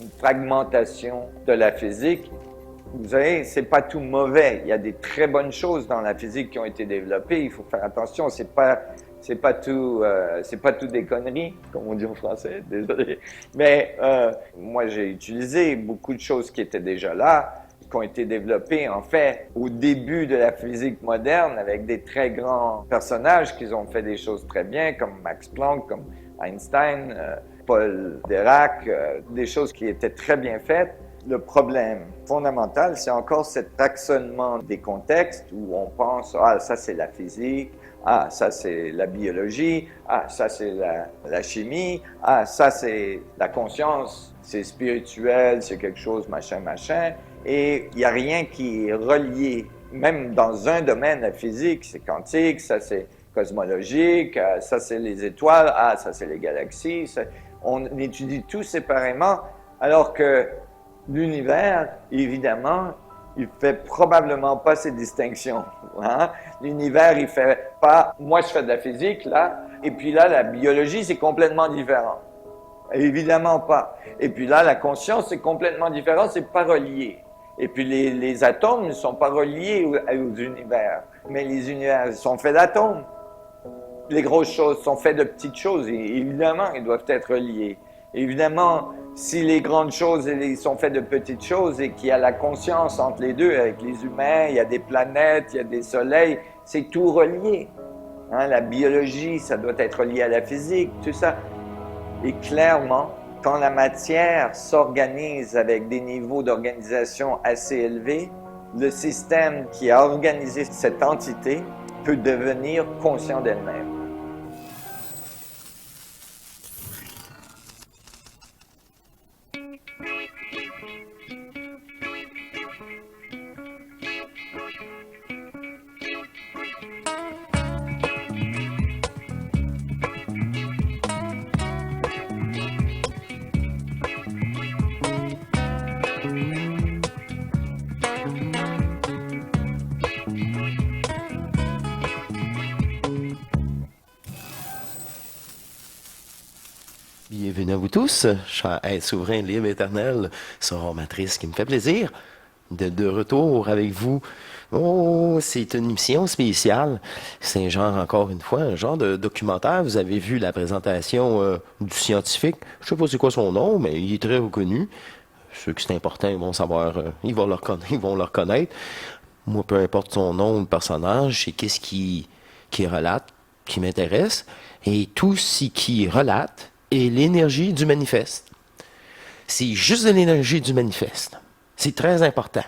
une fragmentation de la physique. Vous savez, c'est pas tout mauvais. Il y a des très bonnes choses dans la physique qui ont été développées. Il faut faire attention. C'est pas tout des conneries, comme on dit en français. Désolé. Mais moi, j'ai utilisé beaucoup de choses qui étaient déjà là, qui ont été développées en fait au début de la physique moderne, avec des très grands personnages qui ont fait des choses très bien, comme Max Planck, comme Einstein, Paul Dirac, des choses qui étaient très bien faites. Le problème fondamental, c'est encore cet actionnement des contextes où on pense « Ah, ça c'est la physique, ah, ça c'est la biologie, ah, ça c'est la chimie, ah, ça c'est la conscience, c'est spirituel, c'est quelque chose, machin, machin. » Et il n'y a rien qui est relié, même dans un domaine, la physique, c'est quantique, ça c'est cosmologique, ça c'est les étoiles, ah, ça c'est les galaxies. On étudie tout séparément, alors que l'univers, évidemment, il fait probablement pas ces distinctions. Hein? L'univers, il fait pas, moi je fais de la physique, là, et puis là, la biologie, c'est complètement différent. Évidemment pas. Et puis là, la conscience, c'est complètement différent, c'est pas relié. Et puis les atomes ne sont pas reliés aux univers, mais les univers sont faits d'atomes. Les grosses choses sont faites de petites choses, et évidemment, ils doivent être reliés. Évidemment, si les grandes choses sont faites de petites choses et qu'il y a la conscience entre les deux, avec les humains, il y a des planètes, il y a des soleils, c'est tout relié. Hein, la biologie, ça doit être lié à la physique, tout ça. Et clairement, quand la matière s'organise avec des niveaux d'organisation assez élevés, le système qui a organisé cette entité peut devenir conscient d'elle-même. Bienvenue à vous tous, cher être souverain, libre, éternel, sort matrice qui me fait plaisir de retour avec vous. Oh, c'est une émission spéciale. C'est un genre, encore une fois, un genre de documentaire. Vous avez vu la présentation du scientifique. Je sais pas c'est quoi son nom, mais il est très reconnu. Ceux qui c'est important, ils vont savoir, ils vont le reconnaître. Moi, peu importe son nom ou le personnage, c'est qu'est-ce qui relate, qui m'intéresse. Et tout ce qui relate est l'énergie du manifeste. C'est juste de l'énergie du manifeste. C'est très important.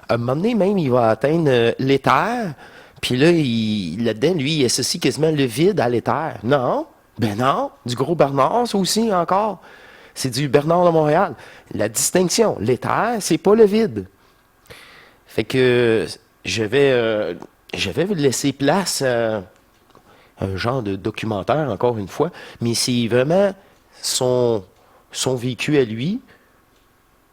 À un moment donné, même, il va atteindre l'éther, puis là, là-dedans, lui, il associe quasiment le vide à l'éther. Non, ben non, du gros Bernard, ça aussi, encore. C'est du Bernard de Montréal. La distinction, l'éther, c'est pas le vide. Fait que je vais laisser place à un genre de documentaire, encore une fois, mais c'est vraiment son vécu à lui.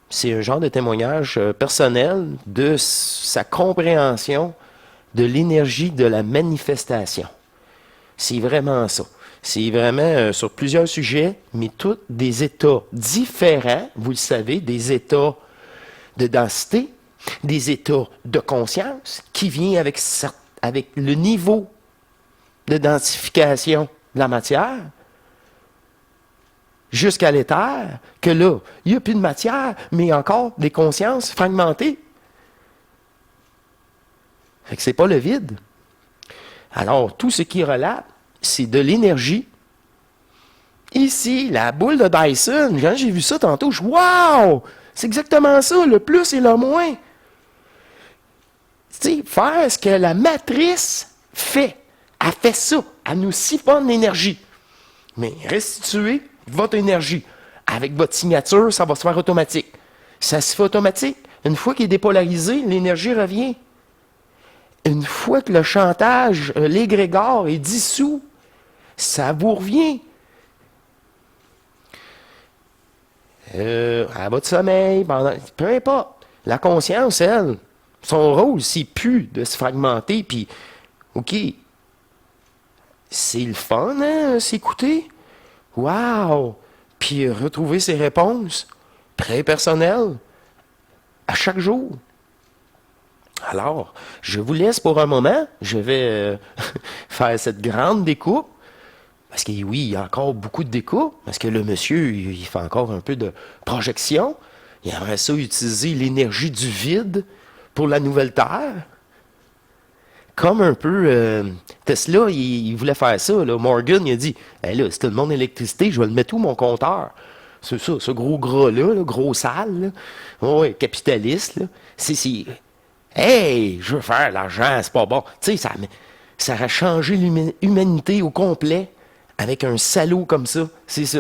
C'est un genre de témoignage personnel de sa compréhension de l'énergie de la manifestation. C'est vraiment ça. C'est vraiment sur plusieurs sujets, mais tous des états différents, vous le savez, des états de densité, des états de conscience qui viennent avec le niveau de densification de la matière jusqu'à l'éther, que là, il n'y a plus de matière, mais encore des consciences fragmentées. Fait que c'est pas le vide. Alors, tout ce qui relate, c'est de l'énergie. Ici, la boule de Dyson, quand j'ai vu ça tantôt, je dis « Wow! C'est exactement ça, le plus et le moins. » Tu sais, faire ce que la matrice fait. Elle fait ça. Elle nous siphonne l'énergie. Mais restituer votre énergie. Avec votre signature, ça va se faire automatique. Ça se fait automatique. Une fois qu'il est dépolarisé, l'énergie revient. Une fois que le chantage, l'égrégore est dissous, ça vous revient. À votre sommeil, peu importe. La conscience, elle, son rôle, c'est plus de se fragmenter, puis, OK, c'est le fun, hein, s'écouter. Wow! Puis retrouver ses réponses. très personnel, à chaque jour. Alors, je vous laisse pour un moment. Je vais faire cette grande découpe. Parce que oui, il y a encore beaucoup de découpes. Parce que le monsieur, il fait encore un peu de projection. Il aimerait ça utiliser l'énergie du vide pour la nouvelle Terre. Comme un peu Tesla, il voulait faire ça. Là. Morgan, il a dit hey, là, si t'as demande d'électricité, je vais le mettre où mon compteur? C'est ça, ce gros gras-là, là, gros sale, là. Oh, ouais, capitaliste. Là. C'est. Hey, je veux faire l'argent, c'est pas bon. Tu sais, ça a changé l'humanité au complet avec un salaud comme ça. C'est ça.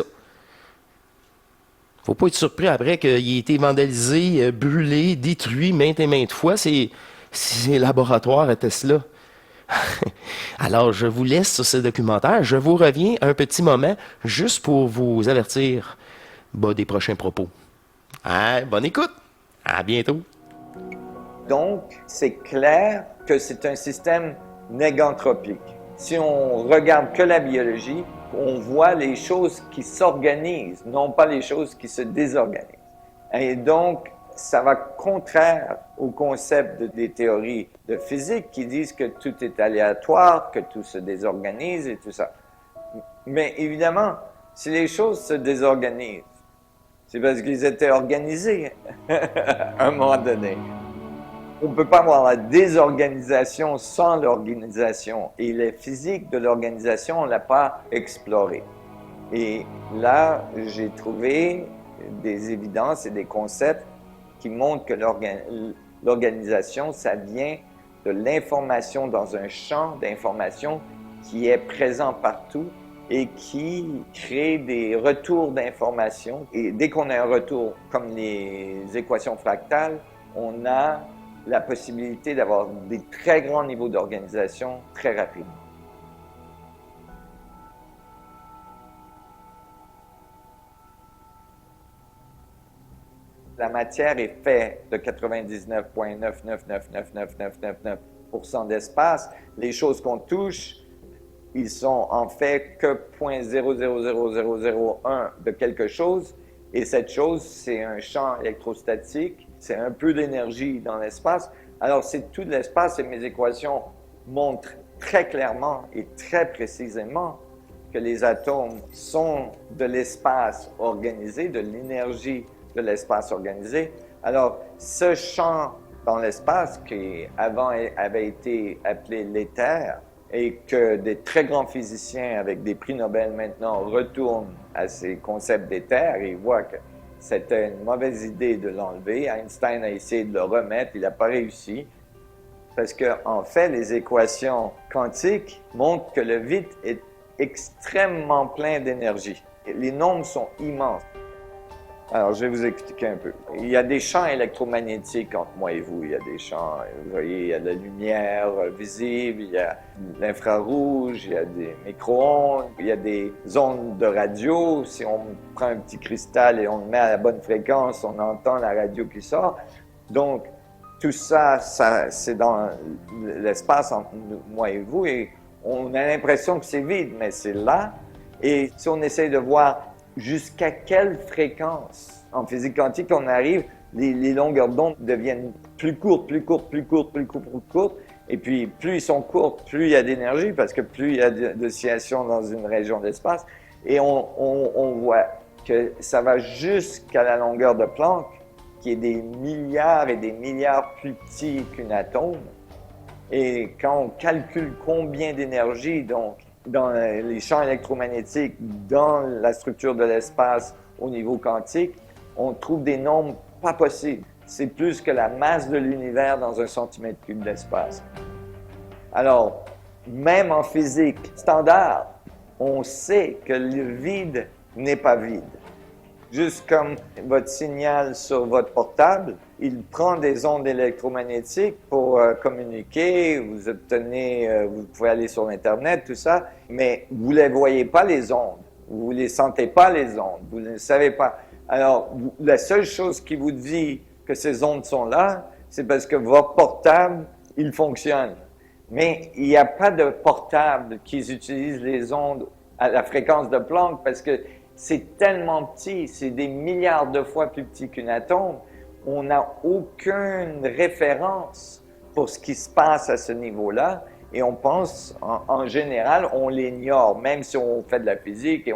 Faut pas être surpris après qu'il ait été vandalisé, brûlé, détruit maintes et maintes fois. C'est laboratoires à Tesla. Alors, je vous laisse sur ce documentaire. Je vous reviens un petit moment juste pour vous avertir des prochains propos. Bonne écoute. À bientôt. Donc, c'est clair que c'est un système négantropique. Si on regarde que la biologie, on voit les choses qui s'organisent, non pas les choses qui se désorganisent. Et donc, ça va contraire au concept des théories de physique qui disent que tout est aléatoire, que tout se désorganise et tout ça. Mais évidemment, si les choses se désorganisent, c'est parce qu'ils étaient organisés à un moment donné. On ne peut pas avoir la désorganisation sans l'organisation. Et la physique de l'organisation, on ne l'a pas explorée. Et là, j'ai trouvé des évidences et des concepts qui montrent que l'organisation, ça vient de l'information dans un champ d'information qui est présent partout et qui crée des retours d'information. Et dès qu'on a un retour, comme les équations fractales, on a la possibilité d'avoir des très grands niveaux d'organisation très rapidement. La matière est faite de 99,9999999% d'espace. Les choses qu'on touche, ils sont en fait que 0,000001 de quelque chose. Et cette chose, c'est un champ électrostatique. C'est un peu d'énergie dans l'espace. Alors, c'est tout l'espace et mes équations montrent très clairement et très précisément que les atomes sont de l'espace organisé, de l'énergie de l'espace organisé. Alors, ce champ dans l'espace qui avant avait été appelé l'éther et que des très grands physiciens avec des prix Nobel maintenant retournent à ces concepts d'éther et ils voient que c'était une mauvaise idée de l'enlever. Einstein a essayé de le remettre, il n'a pas réussi. Parce qu'en fait, les équations quantiques montrent que le vide est extrêmement plein d'énergie. Les nombres sont immenses. Alors, je vais vous expliquer un peu. Il y a des champs électromagnétiques entre moi et vous. Il y a des champs, vous voyez, il y a de la lumière visible, il y a l'infrarouge, il y a des micro-ondes, il y a des ondes de radio. Si on prend un petit cristal et on le met à la bonne fréquence, on entend la radio qui sort. Donc, tout ça, c'est dans l'espace entre moi et vous. Et on a l'impression que c'est vide, mais c'est là. Et si on essaie de voir jusqu'à quelle fréquence, en physique quantique, on arrive, les longueurs d'onde deviennent plus courtes, plus courtes, plus courtes, plus courtes, plus courtes. Et puis, plus ils sont courtes, plus il y a d'énergie, parce que plus il y a d'oscillation dans une région d'espace. Et on voit que ça va jusqu'à la longueur de Planck, qui est des milliards et des milliards plus petit qu'un atome. Et quand on calcule combien d'énergie, donc, dans les champs électromagnétiques, dans la structure de l'espace au niveau quantique, on trouve des nombres pas possibles. C'est plus que la masse de l'univers dans un centimètre cube d'espace. Alors, même en physique standard, on sait que le vide n'est pas vide. Juste comme votre signal sur votre portable, il prend des ondes électromagnétiques pour communiquer, vous pouvez aller sur Internet, tout ça, mais vous ne les voyez pas les ondes, vous ne les sentez pas les ondes, vous ne savez pas. Alors, la seule chose qui vous dit que ces ondes sont là, c'est parce que votre portable, il fonctionne. Mais il n'y a pas de portable qui utilise les ondes à la fréquence de Planck parce que c'est tellement petit, c'est des milliards de fois plus petit qu'un atome. On n'a aucune référence pour ce qui se passe à ce niveau-là et on pense, en général, on l'ignore, même si on fait de la physique et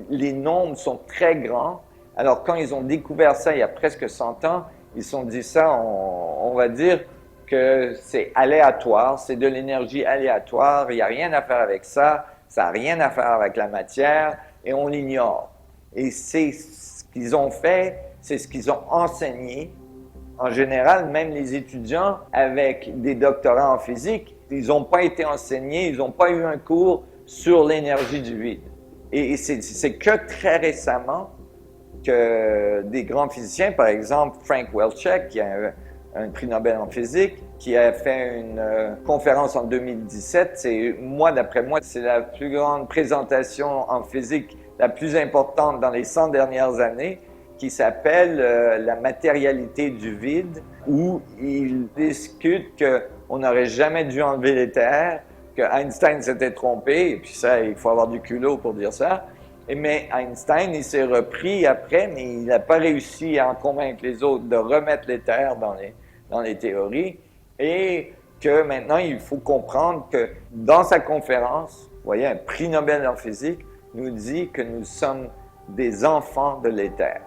les nombres sont très grands. Alors quand ils ont découvert ça il y a presque 100 ans, ils se sont dit ça, on va dire que c'est aléatoire, c'est de l'énergie aléatoire, il n'y a rien à faire avec ça, ça n'a rien à faire avec la matière et on l'ignore. Et c'est ce qu'ils ont fait, c'est ce qu'ils ont enseigné. En général, même les étudiants avec des doctorats en physique, ils n'ont pas été enseignés, ils n'ont pas eu un cours sur l'énergie du vide. Et c'est que très récemment que des grands physiciens, par exemple Frank Wilczek, qui a un prix Nobel en physique, qui a fait une conférence en 2017, d'après moi, c'est la plus grande présentation en physique, la plus importante dans les 100 dernières années, qui s'appelle La matérialité du vide, où il discute qu'on n'aurait jamais dû enlever l'éther, que Einstein s'était trompé, et puis ça, il faut avoir du culot pour dire ça. Mais Einstein, il s'est repris après, mais il n'a pas réussi à en convaincre les autres de remettre l'éther dans les théories. Et que maintenant, il faut comprendre que dans sa conférence, vous voyez, un prix Nobel en physique nous dit que nous sommes des enfants de l'éther.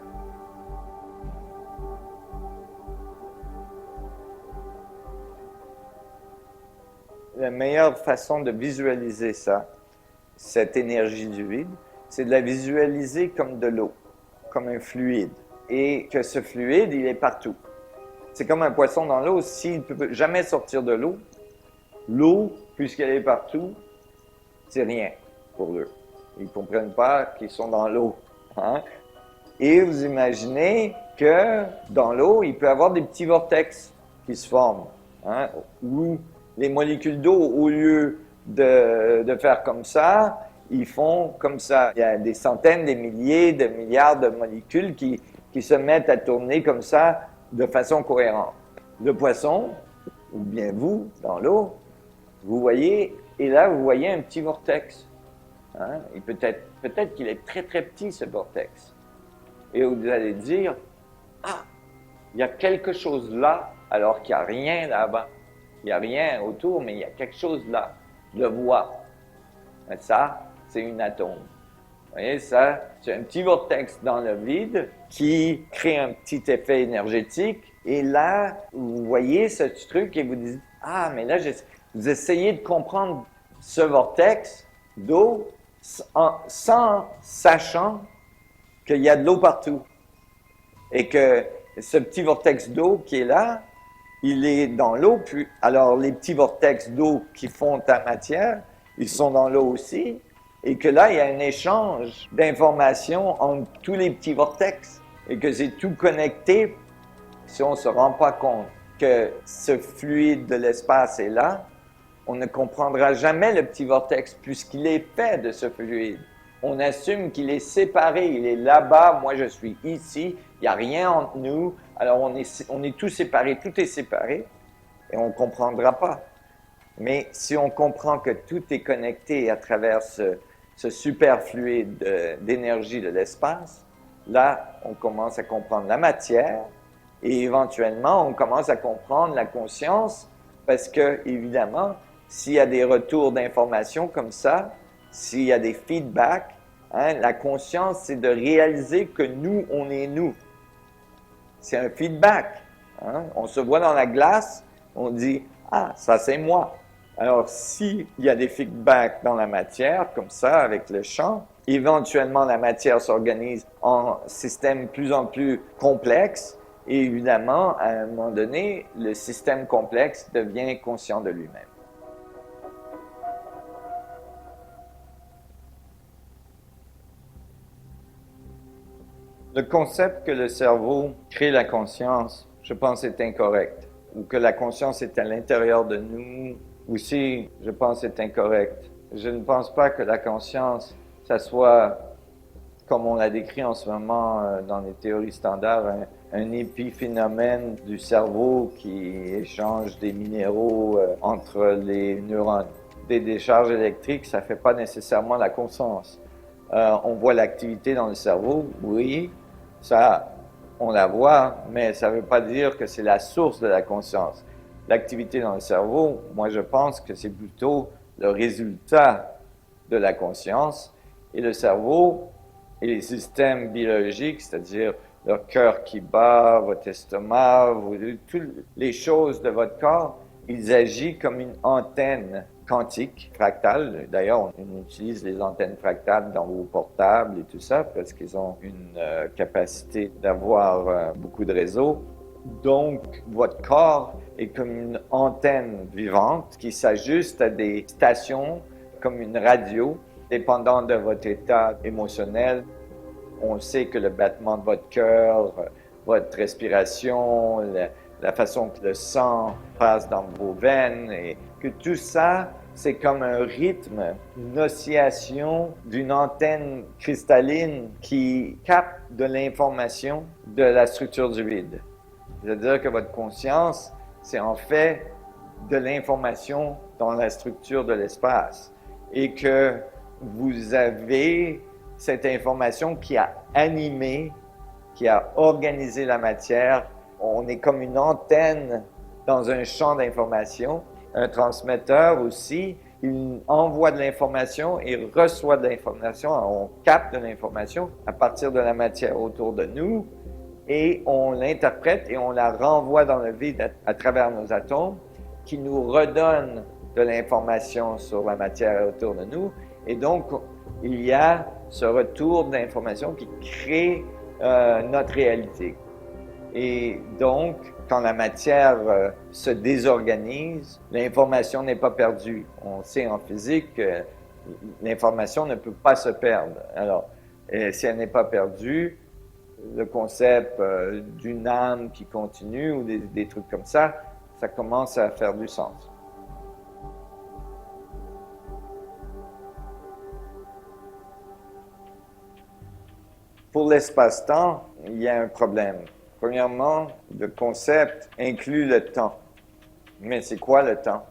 La meilleure façon de visualiser ça, cette énergie du vide, c'est de la visualiser comme de l'eau, comme un fluide. Et que ce fluide, il est partout. C'est comme un poisson dans l'eau. S'il ne peut jamais sortir de l'eau, puisqu'elle est partout, c'est rien pour eux. Ils ne comprennent pas qu'ils sont dans l'eau. Hein? Et vous imaginez que dans l'eau, il peut y avoir des petits vortex qui se forment. Hein? Où les molécules d'eau, au lieu de faire comme ça, ils font comme ça. Il y a des centaines, des milliers, de milliards de molécules qui se mettent à tourner comme ça de façon cohérente. Le poisson, ou bien vous, dans l'eau, vous voyez, et là, vous voyez un petit vortex. Hein? Et peut-être qu'il est très, très petit, ce vortex. Et vous allez dire, ah, il y a quelque chose là, alors qu'il n'y a rien là-bas. Il n'y a rien autour, mais il y a quelque chose là. Je le vois. Et ça, c'est une atome. Vous voyez, ça, c'est un petit vortex dans le vide qui crée un petit effet énergétique. Et là, vous voyez ce truc et vous dites, ah, mais là, vous essayez de comprendre ce vortex d'eau sans sachant qu'il y a de l'eau partout. Et que ce petit vortex d'eau qui est là, il est dans l'eau. Puis, alors, les petits vortex d'eau qui font ta matière, ils sont dans l'eau aussi. Et que là, il y a un échange d'informations entre tous les petits vortex. Et que c'est tout connecté. Si on ne se rend pas compte que ce fluide de l'espace est là, on ne comprendra jamais le petit vortex puisqu'il est fait de ce fluide. On assume qu'il est séparé, il est là-bas, moi je suis ici, il n'y a rien entre nous, alors on est tous séparés, tout est séparé, et on ne comprendra pas. Mais si on comprend que tout est connecté à travers ce super fluide d'énergie de l'espace, là, on commence à comprendre la matière, et éventuellement, on commence à comprendre la conscience, parce que, évidemment, s'il y a des retours d'informations comme ça, s'il y a des feedbacks, hein, la conscience, c'est de réaliser que nous, on est nous. C'est un feedback. Hein? On se voit dans la glace, on dit « Ah, ça c'est moi ». Alors, s'il y a des feedbacks dans la matière, comme ça, avec le champ, éventuellement, la matière s'organise en systèmes plus en plus complexes, et évidemment, à un moment donné, le système complexe devient conscient de lui-même. Le concept que le cerveau crée la conscience, je pense, est incorrect. Ou que la conscience est à l'intérieur de nous, aussi, je pense, est incorrect. Je ne pense pas que la conscience, ça soit, comme on l'a décrit en ce moment dans les théories standards, un épiphénomène du cerveau qui échange des minéraux entre les neurones. Des décharges électriques, ça ne fait pas nécessairement la conscience. On voit l'activité dans le cerveau, oui, ça, on la voit, mais ça ne veut pas dire que c'est la source de la conscience. L'activité dans le cerveau, moi je pense que c'est plutôt le résultat de la conscience. Et le cerveau et les systèmes biologiques, c'est-à-dire le cœur qui bat, votre estomac, toutes les choses de votre corps, ils agissent comme une antenne quantique, fractale. D'ailleurs, on utilise les antennes fractales dans vos portables et tout ça parce qu'ils ont une capacité d'avoir beaucoup de réseaux. Donc, votre corps est comme une antenne vivante qui s'ajuste à des stations comme une radio, dépendant de votre état émotionnel. On sait que le battement de votre cœur, votre respiration, la façon que le sang passe dans vos veines, et que tout ça, c'est comme un rythme, une oscillation d'une antenne cristalline qui capte de l'information de la structure du vide. C'est-à-dire que votre conscience, c'est en fait de l'information dans la structure de l'espace et que vous avez cette information qui a animé, qui a organisé la matière. On est comme une antenne dans un champ d'information. Un transmetteur aussi, il envoie de l'information et reçoit de l'information. On capte de l'information à partir de la matière autour de nous et on l'interprète et on la renvoie dans le vide à travers nos atomes qui nous redonnent de l'information sur la matière autour de nous. Et donc, il y a ce retour d'information qui crée notre réalité. Et donc, quand la matière se désorganise, l'information n'est pas perdue. On sait en physique que l'information ne peut pas se perdre. Alors, si elle n'est pas perdue, le concept d'une âme qui continue ou des trucs comme ça commence à faire du sens. Pour l'espace-temps, il y a un problème. Premièrement, le concept inclut le temps. Mais c'est quoi le temps?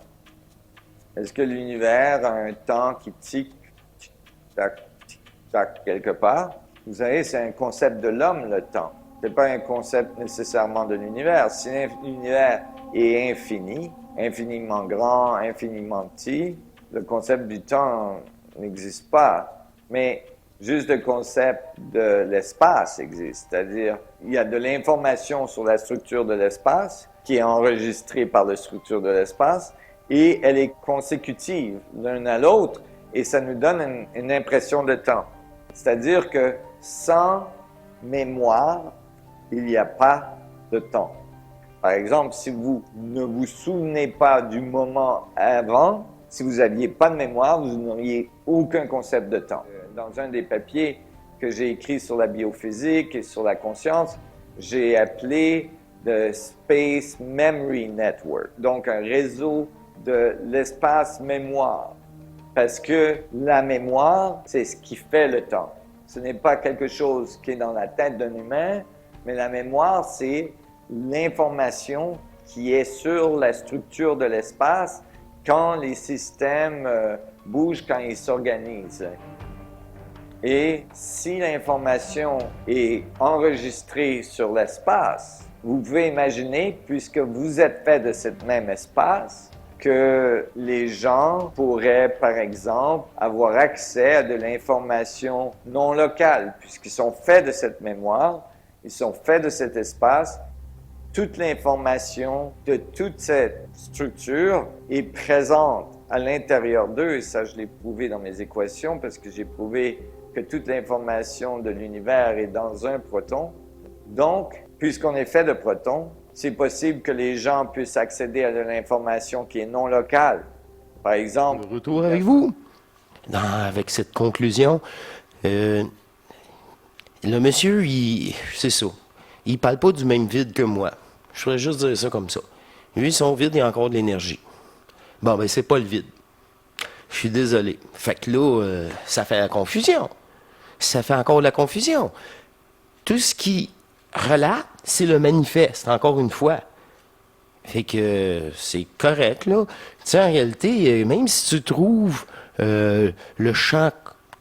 Est-ce que l'univers a un temps qui tic-tac, tic-tac quelque part? Vous savez, c'est un concept de l'homme, le temps. Ce n'est pas un concept nécessairement de l'univers. Si l'univers est infini, infiniment grand, infiniment petit, le concept du temps n'existe pas. Mais juste le concept de l'espace existe, c'est-à-dire il y a de l'information sur la structure de l'espace qui est enregistrée par la structure de l'espace et elle est consécutive l'un à l'autre et ça nous donne une impression de temps. C'est-à-dire que sans mémoire, il n'y a pas de temps. Par exemple, si vous ne vous souvenez pas du moment avant, si vous n'aviez pas de mémoire, vous n'auriez aucun concept de temps. Dans un des papiers que j'ai écrit sur la biophysique et sur la conscience, j'ai appelé le Space Memory Network, donc un réseau de l'espace mémoire. Parce que la mémoire, c'est ce qui fait le temps. Ce n'est pas quelque chose qui est dans la tête d'un humain, mais la mémoire, c'est l'information qui est sur la structure de l'espace quand les systèmes bougent, quand ils s'organisent. Et si l'information est enregistrée sur l'espace, vous pouvez imaginer, puisque vous êtes fait de ce même espace, que les gens pourraient, par exemple, avoir accès à de l'information non locale, puisqu'ils sont faits de cette mémoire, ils sont faits de cet espace. Toute l'information de toute cette structure est présente à l'intérieur d'eux, et ça je l'ai prouvé dans mes équations, parce que j'ai prouvé que toute l'information de l'univers est dans un proton. Donc, puisqu'on est fait de protons, c'est possible que les gens puissent accéder à de l'information qui est non locale. Par exemple... De retour avec vous. Avec cette conclusion, le monsieur, c'est ça. Il parle pas du même vide que moi. Je voudrais juste dire ça comme ça. Lui, son vide, il y a encore de l'énergie. Bon, ben, c'est pas le vide. Je suis désolé. Fait que là, ça fait la confusion. Ça fait encore de la confusion. Tout ce qui relate, c'est le manifeste, encore une fois. Fait que c'est correct, là. Tu sais, en réalité, même si tu trouves le champ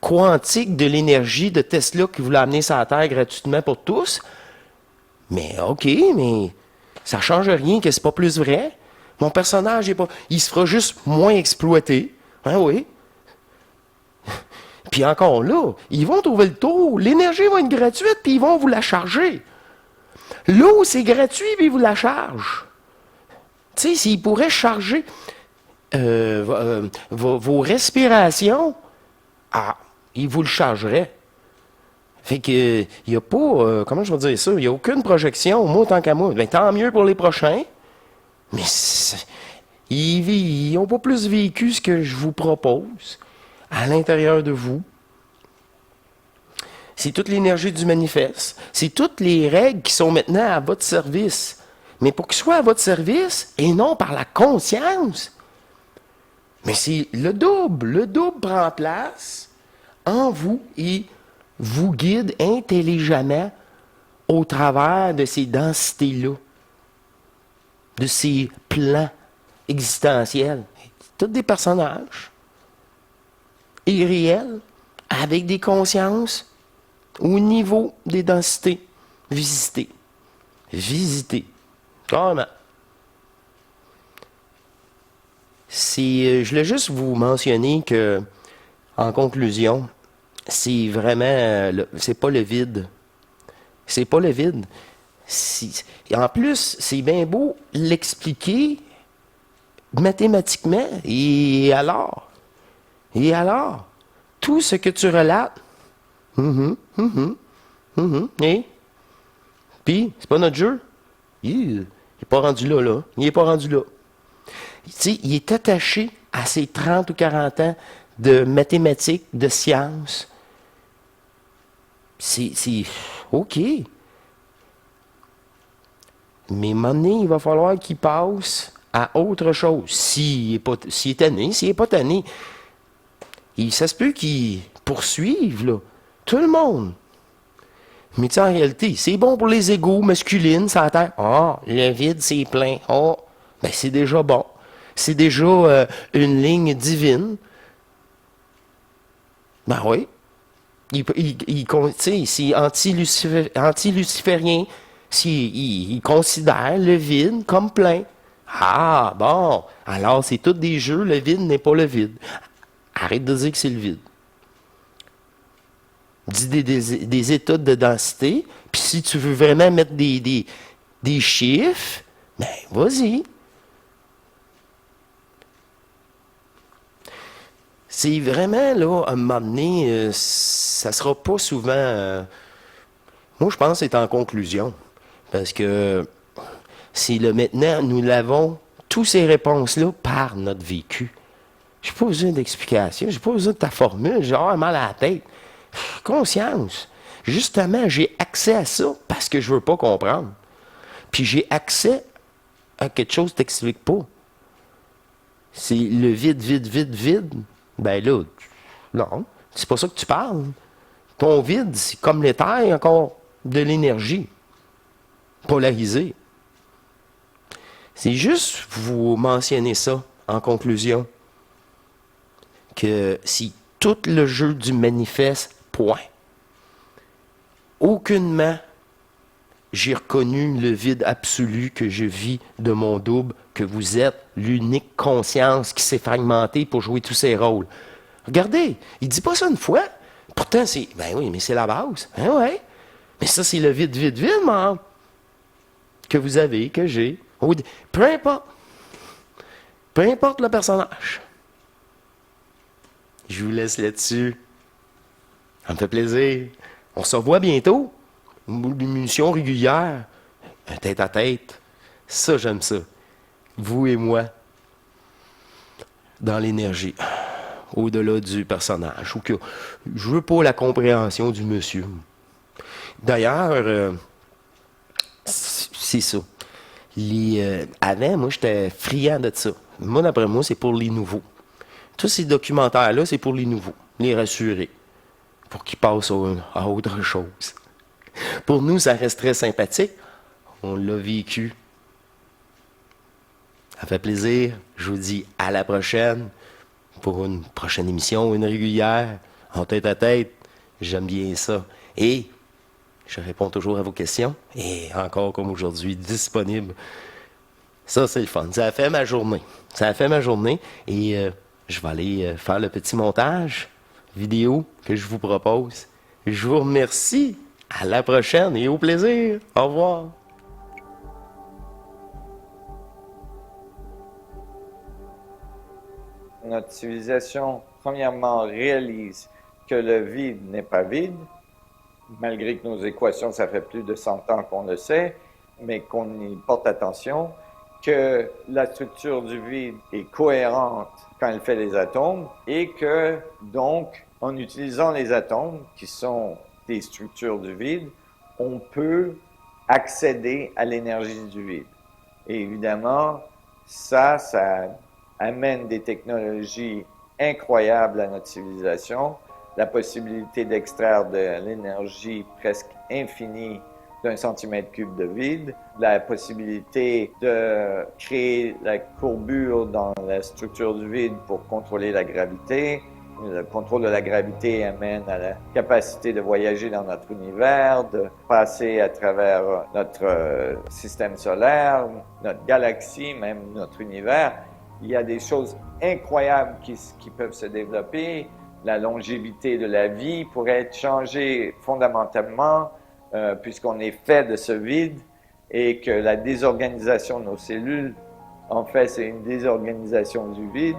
quantique de l'énergie de Tesla qui voulait amener ça à Terre gratuitement pour tous. Mais OK, mais ça ne change rien que c'est pas plus vrai. Mon personnage est pas. Il se fera juste moins exploité. Hein, oui. Puis encore là, ils vont trouver le tour. L'énergie va être gratuite, puis ils vont vous la charger. L'eau, c'est gratuit, puis ils vous la chargent. Tu sais, s'ils pourraient charger vos respirations, ils vous le chargeraient. Fait que, il n'y a pas, comment je vais dire ça, il n'y a aucune projection, moi, tant qu'à moi. Ben, tant mieux pour les prochains, mais ils n'ont pas plus vécu ce que je vous propose à l'intérieur de vous. C'est toute l'énergie du manifeste. C'est toutes les règles qui sont maintenant à votre service. Mais pour qu'ils soient à votre service, et non par la conscience, mais c'est le double. Le double prend place en vous et vous guide intelligemment au travers de ces densités-là, de ces plans existentiels. Tous des personnages irréels, avec des consciences au niveau des densités. Visiter. Visiter. Carrément. Je voulais juste vous mentionner que, en conclusion, c'est vraiment, c'est pas le vide. C'est pas le vide. En plus, c'est bien beau l'expliquer mathématiquement. Et alors? Et alors? Tout ce que tu relates. Et? Puis, c'est pas notre jeu. Il n'est pas rendu là, là. Il n'est pas rendu là. Tu sais, il est attaché à ses 30 ou 40 ans de mathématiques, de sciences. C'est OK. Mais à un moment donné, il va falloir qu'il passe à autre chose. S'il est tanné, s'il n'est pas tanné. Ça se peut qu'il poursuive, là, tout le monde. Mais tu sais, en réalité, c'est bon pour les égos masculines, ça terre. Ah, le vide, c'est plein. Ah, ben c'est déjà bon. C'est déjà une ligne divine. Ben oui. C'est anti-luciférien. Il considère le vide comme plein. Ah, bon. Alors, c'est tous des jeux, le vide n'est pas le vide. Arrête de dire que c'est le vide. Dis des états de densité, puis si tu veux vraiment mettre des chiffres, ben, vas-y. C'est vraiment, là, à m'amener, ça sera pas souvent... moi, je pense que c'est en conclusion. Parce que c'est le maintenant, nous l'avons, toutes ces réponses-là, par notre vécu. J'ai pas besoin d'explication, j'ai pas besoin de ta formule, j'ai mal à la tête. Conscience. Justement, j'ai accès à ça parce que je veux pas comprendre. Puis j'ai accès à quelque chose que t'expliques pas. C'est le vide, vide, vide, vide. Ben là, non, c'est pas ça que tu parles. Ton vide, c'est comme l'éther, encore de l'énergie polarisée. C'est juste vous mentionner ça en conclusion, que si tout le jeu du manifeste, point. Aucunement, j'ai reconnu le vide absolu que je vis de mon double, que vous êtes l'unique conscience qui s'est fragmentée pour jouer tous ces rôles. Regardez, il dit pas ça une fois. Pourtant, c'est... Ben oui, mais c'est la base. Ben ouais. Mais ça, c'est le vide, vide, vide, man. Que vous avez, que j'ai. Peu importe. Peu importe le personnage. Je vous laisse là-dessus. Ça me fait plaisir. On se revoit bientôt. Une émission régulière. Un tête-à-tête. Ça, j'aime ça. Vous et moi. Dans l'énergie. Au-delà du personnage. Ou que je veux pas la compréhension du monsieur. D'ailleurs, c'est ça. Avant, moi, j'étais friand de ça. Moi, d'après moi, c'est pour les nouveaux. Tous ces documentaires-là, c'est pour les nouveaux. Les rassurer. Pour qu'ils passent à autre chose. Pour nous, ça reste très sympathique. On l'a vécu. Ça fait plaisir. Je vous dis à la prochaine. Pour une prochaine émission, une régulière. en tête à tête, j'aime bien ça. Et je réponds toujours à vos questions. Et encore comme aujourd'hui, disponible. Ça, c'est le fun. Ça a fait ma journée. Ça a fait ma journée. Et je vais aller faire le petit montage vidéo que je vous propose. Je vous remercie. À la prochaine et au plaisir. Au revoir. Notre civilisation, premièrement, réalise que le vide n'est pas vide, malgré que nos équations, ça fait plus de 100 ans qu'on le sait, mais qu'on y porte attention, que la structure du vide est cohérente quand elle fait les atomes et que, donc, en utilisant les atomes, qui sont des structures du vide, on peut accéder à l'énergie du vide. Et évidemment, ça amène des technologies incroyables à notre civilisation, la possibilité d'extraire de l'énergie presque infinie d'un centimètre cube de vide, la possibilité de créer la courbure dans la structure du vide pour contrôler la gravité. Le contrôle de la gravité amène à la capacité de voyager dans notre univers, de passer à travers notre système solaire, notre galaxie, même notre univers. Il y a des choses incroyables qui peuvent se développer. La longévité de la vie pourrait être changée fondamentalement puisqu'on est fait de ce vide et que la désorganisation de nos cellules, en fait, c'est une désorganisation du vide.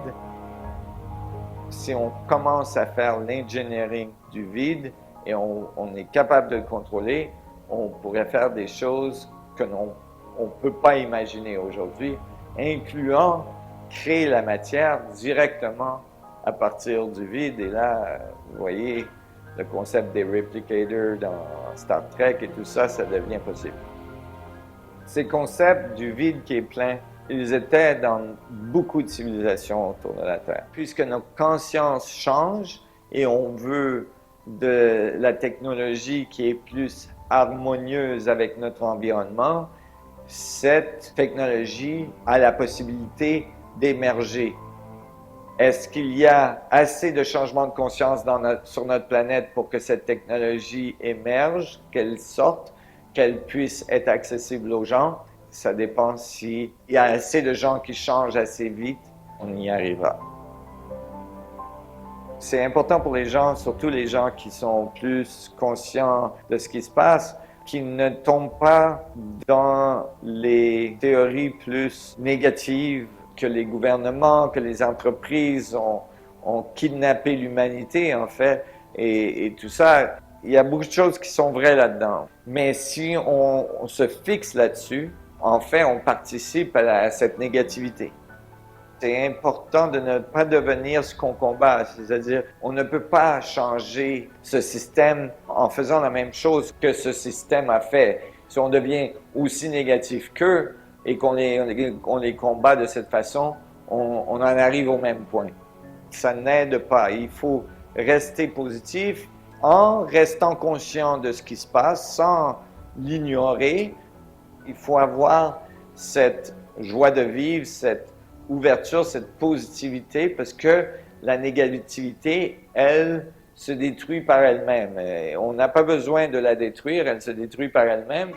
Si on commence à faire l'engineering du vide et on est capable de le contrôler, on pourrait faire des choses que l'on ne peut pas imaginer aujourd'hui, incluant créer la matière directement à partir du vide. Et là, vous voyez, le concept des replicators dans Star Trek et tout ça, ça devient possible. Ces concepts du vide qui est plein, ils étaient dans beaucoup de civilisations autour de la Terre. Puisque nos consciences changent et on veut de la technologie qui est plus harmonieuse avec notre environnement, cette technologie a la possibilité d'émerger. Est-ce qu'il y a assez de changements de conscience sur notre planète pour que cette technologie émerge, qu'elle sorte, qu'elle puisse être accessible aux gens? Ça dépend s'il y a assez de gens qui changent assez vite, on y arrivera. C'est important pour les gens, surtout les gens qui sont plus conscients de ce qui se passe, qu'ils ne tombent pas dans les théories plus négatives que les gouvernements, que les entreprises ont kidnappé l'humanité, en fait, et tout ça. Il y a beaucoup de choses qui sont vraies là-dedans. Mais si on se fixe là-dessus, en fait, on participe à cette négativité. C'est important de ne pas devenir ce qu'on combat, c'est-à-dire on ne peut pas changer ce système en faisant la même chose que ce système a fait. Si on devient aussi négatif qu'eux et qu'on les combat de cette façon, on en arrive au même point. Ça n'aide pas. Il faut rester positif en restant conscient de ce qui se passe, sans l'ignorer. Il faut avoir cette joie de vivre, cette ouverture, cette positivité, parce que la négativité, elle, se détruit par elle-même. On n'a pas besoin de la détruire, elle se détruit par elle-même.